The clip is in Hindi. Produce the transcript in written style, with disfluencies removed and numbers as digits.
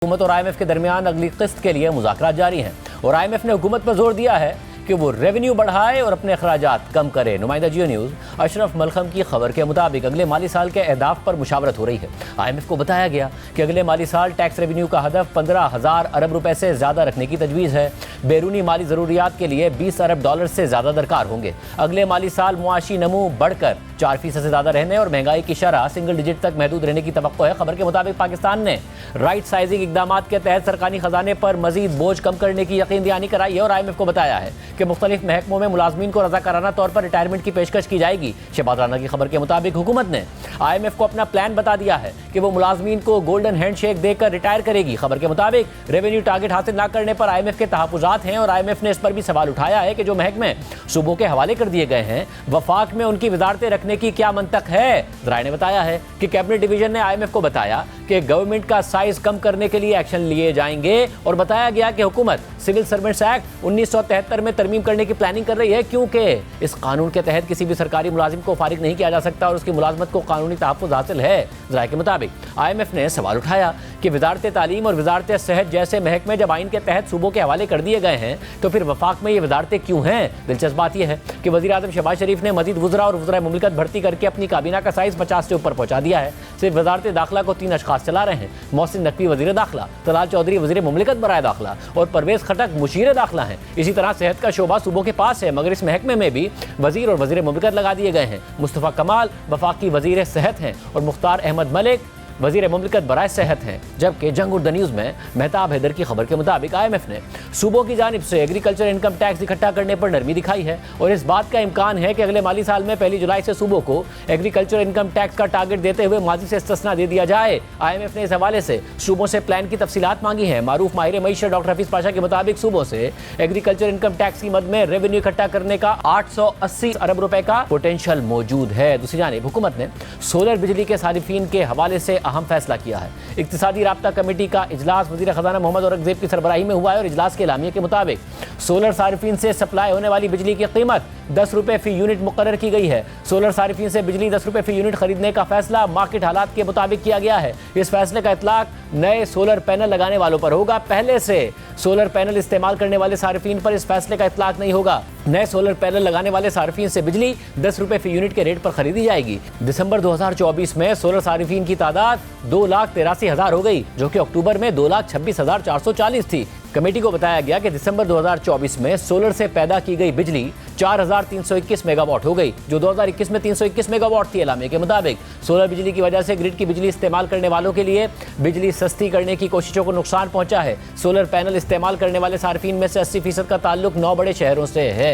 हुकूमत और IMF के दरमियान अगली किस्त के लिए मुज़ाकरात जारी हैं और IMF ने हुकूमत पर जोर दिया है कि वो रेवेन्यू बढ़ाए और अपने अखराजात कम करे। नुमाइंदा जियो न्यूज़ अशरफ मलखम की खबर के मुताबिक अगले माली साल के अहदाफ पर मुशावरत हो रही है। IMF को बताया गया कि अगले माली साल टैक्स रेवेन्यू का हदफ 15,000 अरब रुपए से ज़्यादा रखने की तजवीज़ है। बैरूनी माली ज़रूरियात के लिए 20 अरब डॉलर से ज़्यादा दरकार होंगे। अगले माली साल मुआशी नमू बढ़कर 4% से ज़्यादा रहने और महंगाई की शरह सिंगल डिजिट तक महदूद रहने की तवक्को है। खबर के मुताबिक पाकिस्तान ने राइट साइजिंग इकदामात के तहत सरकारी खजाने पर मजीद बोझ कम करने की यकीन दहानी कराई है और IMF को बताया है कि मुख्तलिफ महकमों में मुलाजमीन को रज़ाकाराना तौर पर रिटायरमेंट की पेशकश की जाएगी। शहबाज राना की खबर के मुताबिक हुकूमत ने IMF को अपना प्लान बता दिया है कि वो मुलाजमीन को गोल्डन हैंडशेक देकर रिटायर करेगी। खबर के मुताबिक रेवेन्यू टारगेट हासिल न करने पर IMF के तहफ़्फ़ुज़ात हैं और IMF ने इस पर भी सवाल उठाया है कि जो महकमे सूबों के हवाले कर दिए गए हैं वफाक में उनकी वजारतें रखने की क्या मंतक है। ज़राए ने बताया है कि कैबिनेट डिवीजन ने IMF को बताया कि गवर्नमेंट का साइज कम करने के लिए एक्शन लिए जाएंगे और बताया गया कि हुकूमत सिविल सर्वेंट्स एक्ट 1973 में तरमीम करने की प्लानिंग कर रही है, क्योंकि इस कानून के तहत किसी भी सरकारी मुलाजिम को फारिग नहीं किया जा सकता और उसकी मुलाजमत को कानूनी तहफ़्फ़ुज़ हासिल है। ज़राए के मुताबिक IMF ने सवाल उठाया कि वजारत तालीम और वजारत सेहत जैसे महकमे जब आइन के तहत सूबों के हवाले कर दिए गए हैं तो फिर वफाक में ये वजारतें क्यों हैं। दिलचस्प बात यह है कि वज़ीर आज़म शहबाज शरीफ ने मजीद वज़रा और वज़राए मुमलिकत भर्ती करके अपनी काबीना का साइज 50 से ऊपर पहुंचा दिया है। सिर्फ वजारत दाखिला को 3 अशखास चला रहे हैं। मोहसिन नकवी वज़ीर दाखिला, तलाल चौधरी वज़ीर मुमलिकत बराए दाखिला और परवेज़ खटक मुशीर दाखिला हैं। इसी तरह सेहत का शोबा सूबों के पास है, मगर इस महकमे में भी वज़ीर और वज़ीर मुमलिकत लगा दिए गए हैं। मुस्तफ़ा कमाल वफाकी वज़ीर सेहत हैं और मुख्तार अहमद मलिक वज़ीर मुमलिकत बराए सेहत हैं। जबकि जंग उर्द न्यूज़ में मेहताब हैदर की खबर के मुताबिक IMF ने सूबों की जानिब से एग्रीकल्चर इनकम टैक्स इकट्ठा करने पर नरमी दिखाई है और इस बात का इम्कान है कि अगले माली साल में 1 जुलाई से सूबों को एग्रीकल्चर इनकम टैक्स का टारगेट देते हुए माजी से इस्तिस्ना दे दिया जाए। IMF ने इस हवाले से सूबों से प्लान की तफसीलात मांगी हैं। मारूफ माहिर मईशत डॉक्टर हफीज पाशा के मुताबिक सूबों से एग्रीकल्चर इनकम टैक्स की मद में रेवेन्यू इकट्ठा करने का 880 अरब रुपए का पोटेंशियल मौजूद है। दूसरी जानिब हुकूमत ने सोलर बिजली के सारिफीन के हवाले से अहम फैसला किया है। इक्तिसादी राब्ता कमेटी का इजलास वज़ीर ख़ज़ाना मोहम्मद औरंगज़ेब की सरबराही में हुआ है और इजलास के एलामिया के मुताबिक सोलर सारिफीन से सप्लाई होने वाली बिजली की कीमत 10 रुपये फी यूनिट मुकर्रर की गई है। सोलर सारिफीन से बिजली 10 रुपये फी यूनिट खरीदने का फैसला मार्केट हालात के मुताबिक किया गया है। इस फैसले का इतलाक नए सोलर पैनल लगाने वालों पर होगा। पहले से सोलर पैनल इस्तेमाल करने वाले सारिफीन पर इस फैसले का इतलाक नहीं होगा। नए सोलर पैनल लगाने वाले सारिफीन से बिजली 10 रुपये फी यूनिट के रेट पर खरीदी जाएगी। दिसंबर 2024 में सोलर सारिफीन की तादाद 2,83,000 हो गई, जो कि अक्टूबर में 2,26,440 थी। कमेटी को बताया गया कि दिसंबर 2024 में सोलर से पैदा की गई बिजली 4,321 मेगावाट हो गई, जो 2021 में 321 मेगावाट थी। एलामे के मुताबिक सोलर बिजली की वजह से ग्रिड की बिजली इस्तेमाल करने वालों के लिए बिजली सस्ती करने की कोशिशों को नुकसान पहुंचा है। सोलर पैनल इस्तेमाल करने वाले सार्फिन में से 80% का ताल्लुक 9 बड़े शहरों से है।